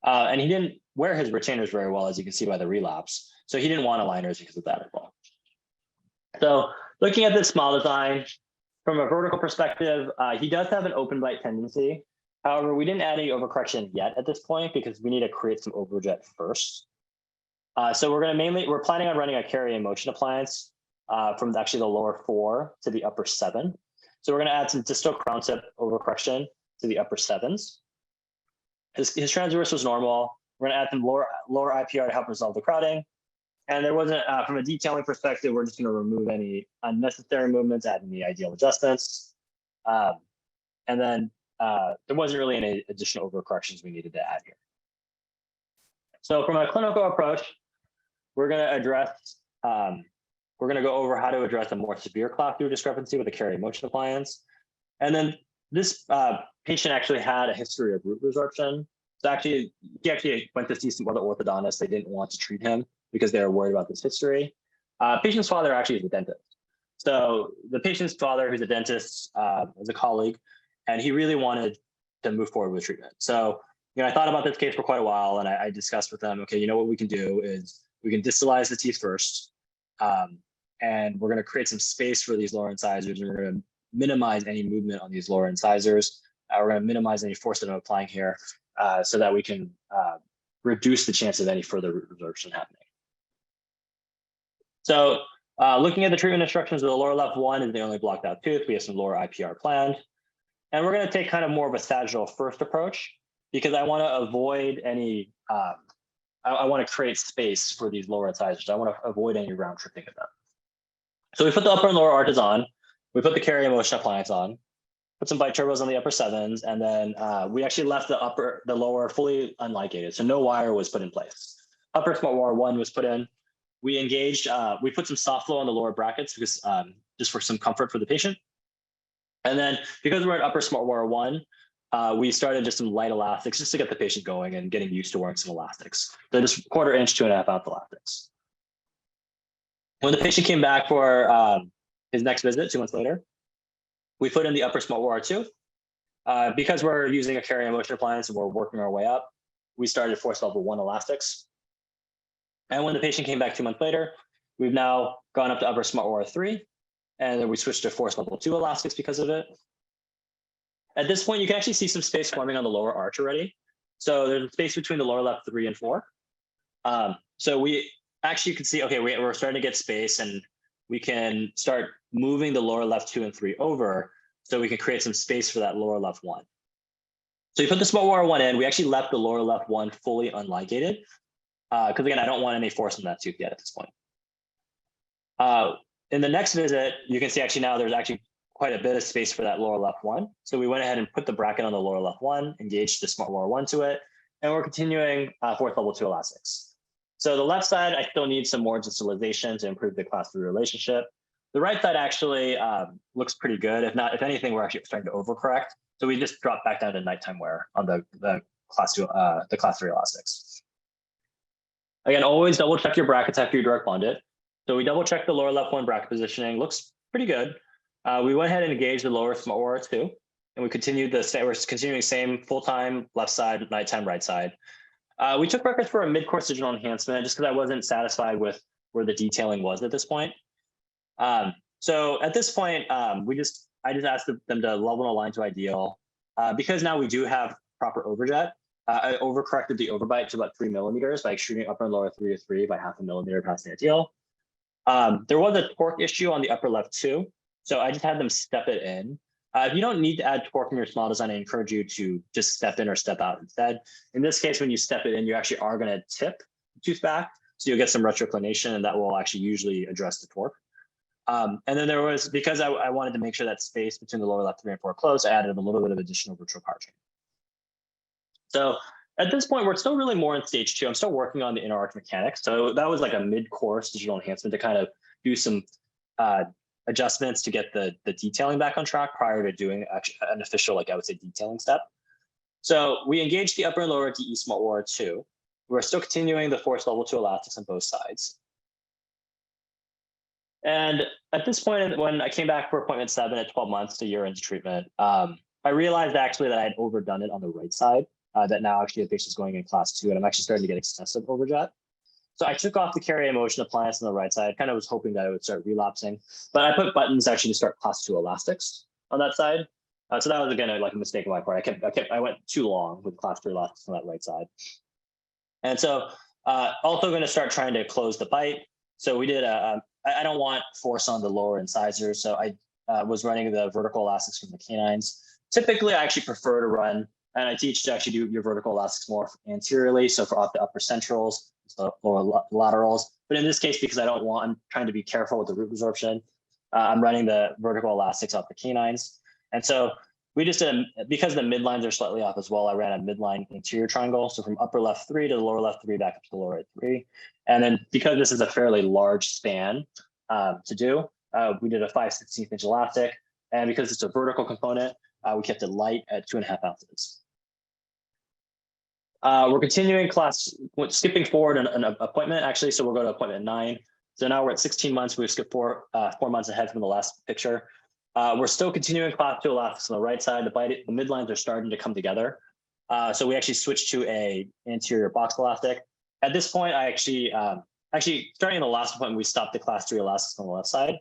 And he didn't wear his retainers very well, as you can see by the relapse. So he didn't want aligners because of that as well. So looking at this smile design, from a vertical perspective, he does have an open bite tendency. However, we didn't add any overcorrection yet at this point because we need to create some overjet first. So we're planning on running a carry and motion appliance from actually the lower 4 to the upper 7. So we're going to add some distal crown tip overcorrection to the upper 7s. His transverse was normal. We're going to add some lower IPR to help resolve the crowding. And there wasn't, from a detailing perspective, we're just going to remove any unnecessary movements, add any ideal adjustments. And then there wasn't really any additional overcorrections we needed to add here. So from a clinical approach, we're going to address, we're going to go over how to address a more severe class 2 discrepancy with a carry motion appliance. And then this patient actually had a history of root resorption. So he actually went to see some other orthodontists. They didn't want to treat him because they were worried about this history. Patient's father actually is a dentist. So the patient's father, who's a dentist, is a colleague, and he really wanted to move forward with treatment. So, I thought about this case for quite a while, and I discussed with them, okay, what we can do is we can distalize the teeth first, and we're going to create some space for these lower incisors, and we're going to minimize any movement on these lower incisors. We're going to minimize any force that I'm applying here so that we can reduce the chance of any further root resorption happening. So looking at the treatment instructions, the lower left one is the only blocked out tooth. We have some lower IPR planned. And we're going to take kind of more of a sagittal first approach because I want to avoid any, I want to create space for these lower incisors. I want to avoid any round tripping of them. So we put the upper and lower arches on. We put the carry and motion appliance on, put some bite turbos on the upper 7s, and then we actually left the lower fully unligated. So no wire was put in place. Upper smart wire 1 was put in. We engaged, we put some soft flow on the lower brackets because just for some comfort for the patient. And then because we're at upper smart wire 1, we started just some light elastics just to get the patient going and getting used to wearing some elastics. So just 1/4 inch to 1.5 ounce elastics. When the patient came back for his next visit 2 months later, we put in the upper smart wire 2. Because we're using a carry and motion appliance and we're working our way up, we started force level 1 elastics. And when the patient came back 2 months later, we've now gone up to upper smart wire 3, and then we switched to force level 2 elastics because of it. At this point, you can actually see some space forming on the lower arch already. So there's a space between the lower left 3 and 4. So we actually can see, okay, we're starting to get space, and we can start moving the lower left 2 and 3 over so we can create some space for that lower left 1. So you put the smart wire 1 in. We actually left the lower left 1 fully unligated. Because again, I don't want any force on that tooth yet at this point. In the next visit, you can see actually now there's actually quite a bit of space for that lower left 1. So we went ahead and put the bracket on the lower left 1, engaged the smart wire 1 to it, and we're continuing force level 2 elastics. So the left side, I still need some more distalization to improve the class 3 relationship. The right side actually looks pretty good. If anything, we're actually starting to overcorrect. So we just dropped back down to nighttime wear on the class 3 elastics. Again, always double check your brackets after you direct bond it. So we double check the lower left 1 bracket positioning. Looks pretty good. We went ahead and engaged the lower smart wire 2, and we continued we're continuing same full-time left side, nighttime right side. We took records for a mid-course digital enhancement just because I wasn't satisfied with where the detailing was at this point. So at this point, I just asked them to level and align to ideal. Because now we do have proper overjet, I overcorrected the overbite to about 3 millimeters by extruding upper and lower 3 to 3 by 0.5 millimeter past the ideal. There was a torque issue on the upper left 2, so I just had them step it in. If you don't need to add torque in your smile design, I encourage you to just step in or step out instead. In this case, when you step it in, you actually are going to tip the tooth back, so you'll get some retroclination, and that will actually usually address the torque. And then there was, because I wanted to make sure that space between the lower left 3 and 4 closed, I added a little bit of additional virtual power chain. So at this point, we're still really more in stage 2. I'm still working on the inner arch mechanics. So that was like a mid-course digital enhancement to kind of do some adjustments to get the detailing back on track prior to doing an official, I would say, detailing step. So we engaged the upper and lower DE smart wire 2. We're still continuing the force level 2 elastics on both sides. And at this point, when I came back for appointment 7 at 12 months, a year into treatment, I realized actually that I had overdone it on the right side, that now actually the patient's going in class 2, and I'm actually starting to get excessive overjet. So I took off the carry motion appliance on the right side. Kind of was hoping that it would start relapsing, but I put buttons actually to start class 2 elastics on that side. So that was again like a mistake on my part. I went too long with class 2 elastics on that right side, and so also going to start trying to close the bite. So we did I don't want force on the lower incisors, so I was running the vertical elastics from the canines. Typically, I actually prefer to run, and I teach to actually do your vertical elastics more anteriorly, so for off the upper centrals, so lower laterals. But in this case, because I'm trying to be careful with the root resorption, I'm running the vertical elastics off the canines. And so we just did, because the midlines are slightly off as well, I ran a midline anterior triangle. So from upper left 3 to the lower left 3 back up to the lower right 3. And then because this is a fairly large span to do, we did a 5/16 inch elastic. And because it's a vertical component, we kept it light at 2.5 ounces. We're continuing skipping forward an appointment actually. So we'll go to appointment 9. So now we're at 16 months. We've skipped 4 months ahead from the last picture. We're still continuing class 2 elastics on the right side. The midlines are starting to come together. So we actually switched to a anterior box elastic. At this point, I actually starting in the last appointment, we stopped the class 3 elastics on the left side.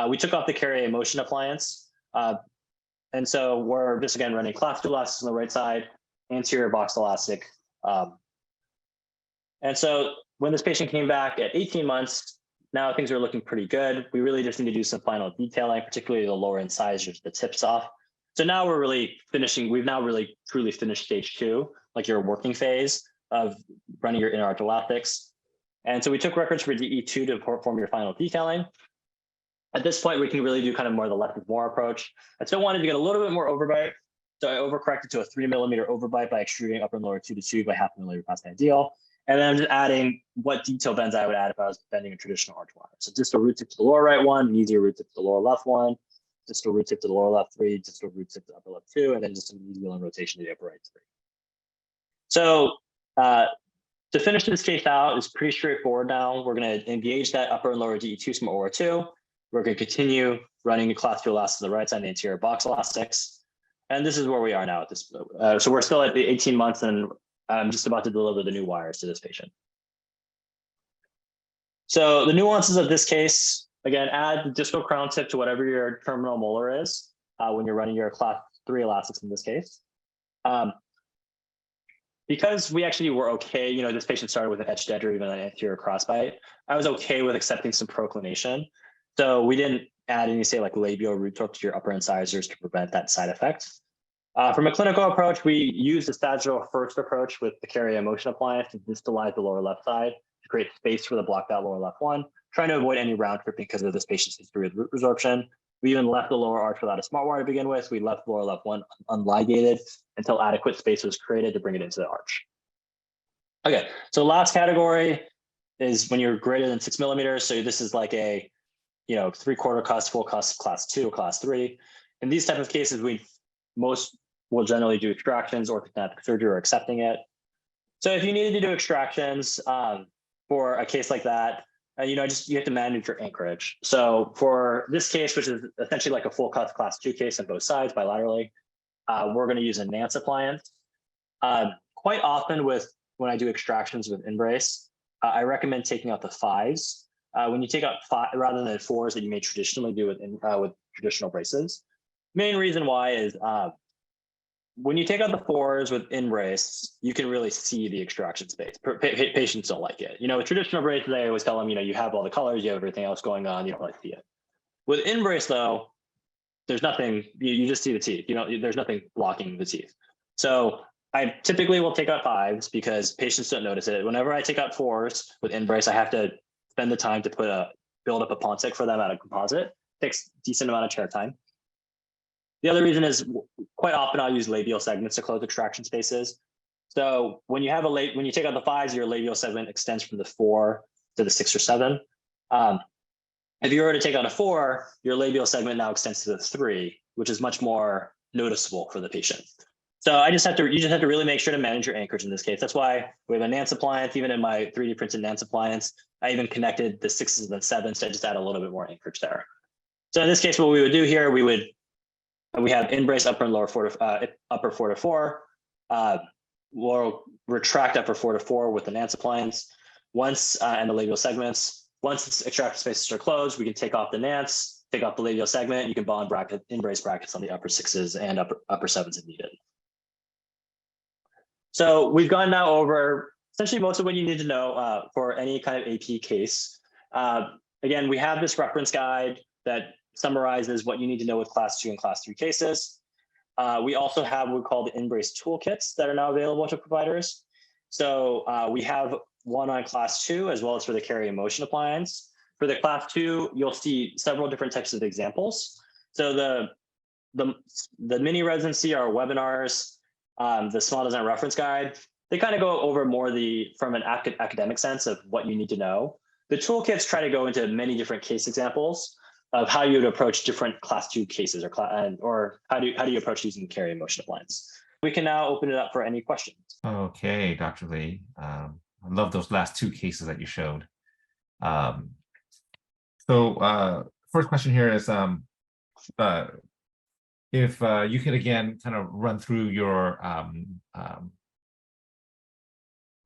We took off the carry motion appliance. And so we're just again running class 2 elastics on the right side, anterior box elastic. And so when this patient came back at 18 months, now things are looking pretty good. We really just need to do some final detailing, particularly the lower incisors, the tips off. So now we're really finishing. We've now really truly finished stage 2, like your working phase of running your inner arch elastics. And so we took records for DE2 to perform your final detailing. At this point, we can really do kind of more the less is more approach. I still wanted to get a little bit more overbite. So I overcorrected to a 3 millimeter overbite by extruding upper and lower 2 to 2 by 0.5 millimeter past the ideal. And then I'm just adding what detail bends I would add if I was bending a traditional arch wire. So distal root tip to the lower right 1, medial root tip to the lower left 1, distal root tip to the lower left 3, distal root tip to the upper left 2, and then just a medial and rotation to the upper right 3. So to finish this case out is pretty straightforward now. We're going to engage that upper and lower DE2 from OR2. We're going to continue running the class 2 elastics on the right side, the anterior box elastics. And this is where we are now at this. So we're still at the 18 months, and I'm just about to deliver the new wires to this patient. So the nuances of this case, again, add the distal crown tip to whatever your terminal molar is when you're running your class 3 elastics in this case. Because we actually were okay, this patient started with an etched edge or even an anterior crossbite, I was okay with accepting some proclination. So we didn't add any, say, like labial root torque to your upper incisors to prevent that side effect. From a clinical approach, we used the sagittal first approach with the carry motion appliance to distalize the lower left side to create space for the blocked out lower left 1, trying to avoid any round tripping because of this patient's history of root resorption. We even left the lower arch without a smart wire to begin with. We left lower left 1 unligated until adequate space was created to bring it into the arch. Okay, so last category is when you're greater than 6 millimeters. So this is like a 3/4 cuss, full cuss, class 2, class 3. In these type of cases, most will generally do extractions or orthodontic surgery or accepting it. So if you needed to do extractions for a case like that, you have to manage your anchorage. So for this case, which is essentially like a full cut class 2 case on both sides bilaterally, we're going to use a Nance appliance. Quite often when I do extractions with InBrace, I recommend taking out the 5s. When you take out 5 rather than 4s that you may traditionally do with traditional braces. Main reason why is when you take out the 4s with InBrace, you can really see the extraction space. Patients don't like it. With traditional braces, I always tell them, you have all the colors, you have everything else going on, you don't really see it. With InBrace, though, there's nothing. You just see the teeth. There's nothing blocking the teeth. So I typically will take out 5s because patients don't notice it. Whenever I take out 4s with InBrace, I have to spend the time to build up a Pontic for them out of composite. It takes a decent amount of chair time. The other reason is quite often I'll use labial segments to close extraction spaces. So when you take out the 5s, your labial segment extends from the 4 to the 6 or 7. If you were to take out a 4, your labial segment now extends to the 3, which is much more noticeable for the patient. So you just have to really make sure to manage your anchorage in this case. That's why we have a Nance appliance. Even in my 3D printed Nance appliance, I even connected the 6s and 7s to just add a little bit more anchorage there. So in this case, what we would do here, we have InBrace upper and lower upper 4 to 4. We'll retract upper 4 to 4 with the Nance appliance. Once and the labial segments. Once the extractor spaces are closed, we can take off the Nance, take off the labial segment. You can bond InBrace brackets on the upper 6s and upper 7s if needed. So we've gone now over essentially most of what you need to know for any kind of AP case. Again, we have this reference guide that summarizes what you need to know with class 2 and class 3 cases. We also have what we call the InBrace toolkits that are now available to providers. So we have one on class 2 as well as for the carry and motion appliance. For the class 2, you'll see several different types of examples. So the mini residency are webinars. The small design reference guide, they kind of go over more from an academic sense of what you need to know. The toolkits try to go into many different case examples of how you would approach different class 2 cases or how do you approach using the carry and motion appliance. We can now open it up for any questions.
Okay, Dr. Lee. I love those last 2 cases that you showed. First question here is if you could again kind of run through your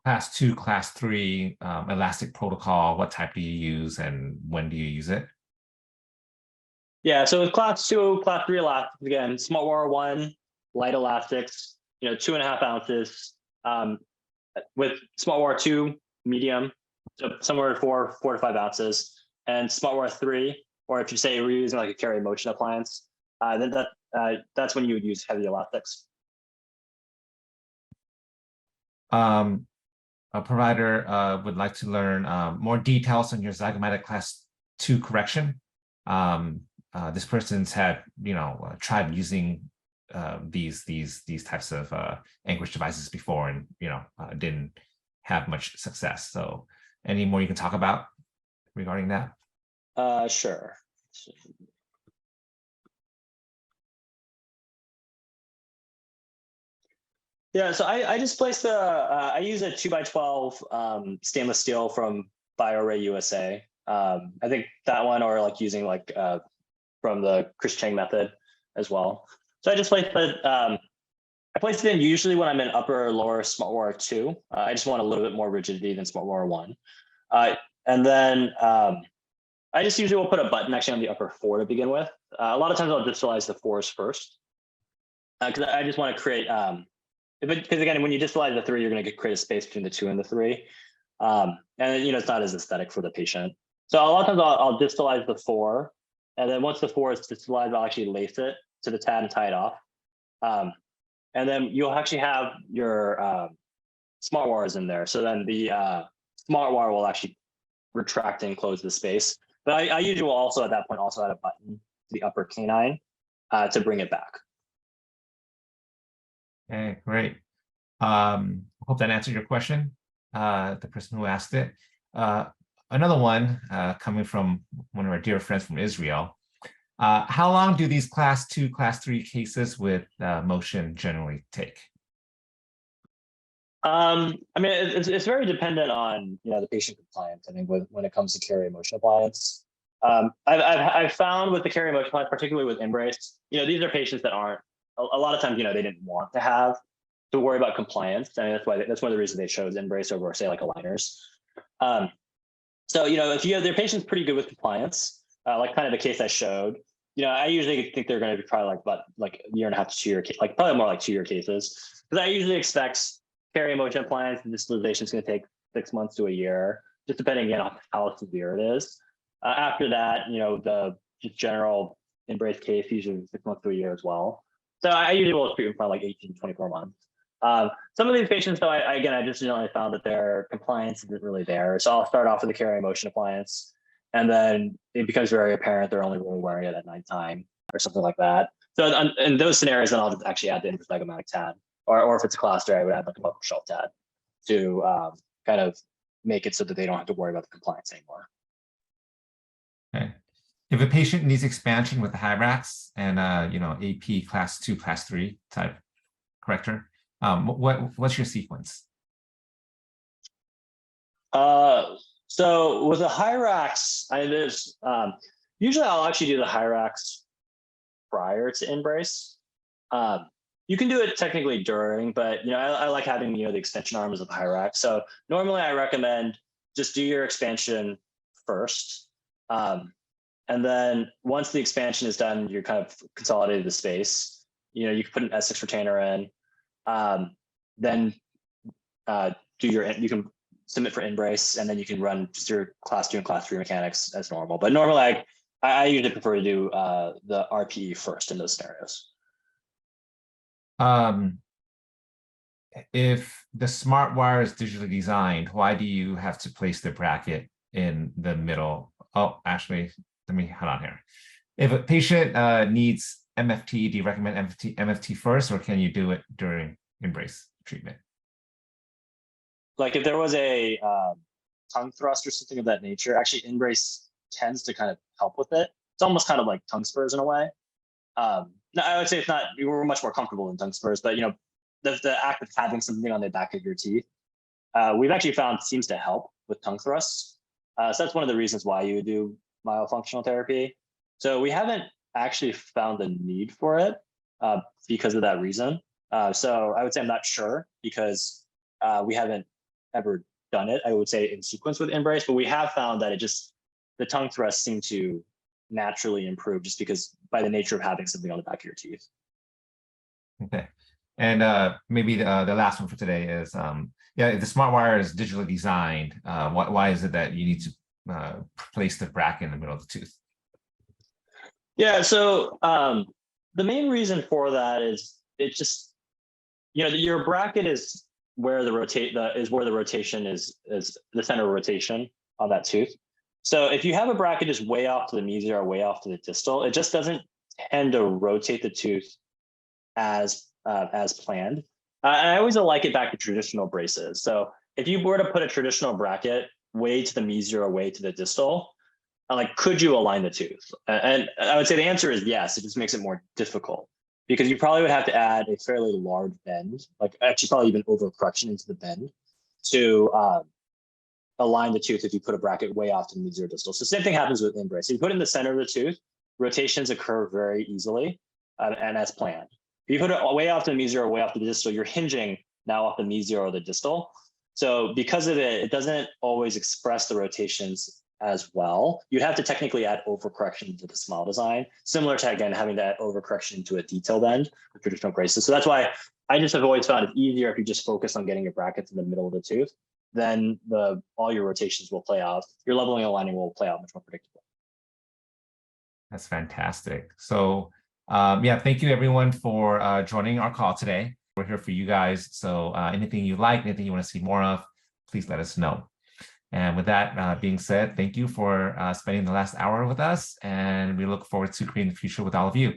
class 2, class 3 elastic protocol, what type do you use and when do you use it?
Yeah, so with class 2, class 3 elastics, again, smart wire 1, light elastics, 2.5 ounces. With smart wire 2, medium, so somewhere 4 to 5 ounces, and smart wire 3, or if you say we're using like a carry motion appliance, then that's when you would use heavy elastics.
A provider would like to learn more details on your zygomatic class 2 correction. This person's had, tried using these types of anchorage devices before and, didn't have much success. So any more you can talk about regarding that?
Sure. Yeah, so I just placed I use a 2x12 stainless steel from BioRay USA. I think that one, or like using from the Chris Chang method as well. So I just placed it. I place it in usually when I'm in upper or lower smart wire 2. I just want a little bit more rigidity than smart wire 1. And then I just usually will put a button actually on the upper 4 to begin with. A lot of times I'll distalize the 4s first because I just want to create. Because again, when you distalize the 3, you're going to create a space between the 2 and the 3, and it's not as aesthetic for the patient. So a lot of times I'll distalize the 4, and then once the 4 is distalized, I'll actually lace it to the TAD and tie it off, and then you'll actually have your smart wires in there. So then the smart wire will actually retract and close the space. But I usually will also at that point also add a button to the upper canine to bring it back.
Okay, great. Hope that answered your question, the person who asked it. Another one coming from one of our dear friends from Israel. How long do these class 2, class 3 cases with motion generally take?
I mean, it's very dependent on the patient compliance. I think when it comes to carry motion appliance, I've found with the carry motion appliance, particularly with InBrace, these are patients that aren't. A lot of times, they didn't want to worry about compliance. I mean, that's one of the reasons they chose InBrace over, say, like aligners. So, if their patient's pretty good with compliance, like kind of the case I showed, I usually think they're going to be probably like a year and a half to 2 year, like probably more like 2-year cases, because I usually expect carry motion appliance and distalization is going to take 6 months to a year, just depending on how severe it is. After that, the just general InBrace case usually 6 months to a year as well. So I usually will treat them for like 18 to 24 months. Some of these patients, though, I just generally found that their compliance isn't really there. So I'll start off with a carry motion appliance, and then it becomes very apparent they're only really wearing it at nighttime or something like that. So in those scenarios, then I'll just actually add the intrazygomatic TAD, or if it's a class 3, I would add like a buffer shelf TAD to kind of make it so that they don't have to worry about the compliance anymore.
Okay. If a patient needs expansion with the Hyrax and AP class 2, class 3 type corrector. What's your sequence?
So with the Hyrax, there's usually I'll actually do the Hyrax prior to InBrace. You can do it technically during, but I like having the extension arms of the Hyrax. So normally I recommend just do your expansion first. And then once the expansion is done, you're kind of consolidated the space. You can put an S6 retainer in. Then you can submit for InBrace, and then you can run just your class 2 and class 3 mechanics as normal. But normally I usually prefer to do the RPE first in those scenarios.
If the smart wire is digitally designed, why do you have to place the bracket in the middle? Oh, actually, let me hold on here. If a patient needs MFT, do you recommend MFT first, or can you do it during InBrace treatment?
Like if there was a tongue thrust or something of that nature, actually InBrace tends to kind of help with it. It's almost kind of like tongue spurs in a way. No, I would say it's not. We were much more comfortable in tongue spurs, but the act of having something on the back of your teeth, we've actually found seems to help with tongue thrusts. So that's one of the reasons why you would do myofunctional therapy. So we haven't actually found the need for it because of that reason. So I would say I'm not sure because we haven't ever done it, I would say, in sequence with InBrace, but we have found that the tongue thrusts seem to naturally improve just because by the nature of having something on the back of your teeth.
Okay. And maybe the last one for today is, if the smart wire is digitally designed, why is it that you need to place the bracket in the middle of the tooth?
Yeah, so the main reason for that is it just, your bracket is where the rotation is the center of rotation on that tooth. So if you have a bracket just way off to the mesial or way off to the distal, it just doesn't tend to rotate the tooth as planned. And I always like it back to traditional braces. So if you were to put a traditional bracket way to the mesial or way to the distal, could you align the tooth? And I would say the answer is yes. It just makes it more difficult because you probably would have to add a fairly large bend, actually probably even overcorrection into the bend to align the tooth if you put a bracket way off to the mesial or distal. So same thing happens with InBrace. If you put it in the center of the tooth, rotations occur very easily and as planned. If you put it way off to the mesial or way off to the distal, you're hinging now off the mesial or the distal. So because of it, it doesn't always express the rotations as well. You'd have to technically add overcorrection to the smile design, similar to, again, having to add overcorrection into a detail bend with traditional braces. So that's why I just have always found it easier if you just focus on getting your brackets in the middle of the tooth, then all your rotations will play out. Your leveling and aligning will play out much more predictable.
That's fantastic. So thank you everyone for joining our call today. We're here for you guys. So anything you like, anything you want to see more of, please let us know. And with that being said, thank you for spending the last hour with us, and we look forward to creating the future with all of you.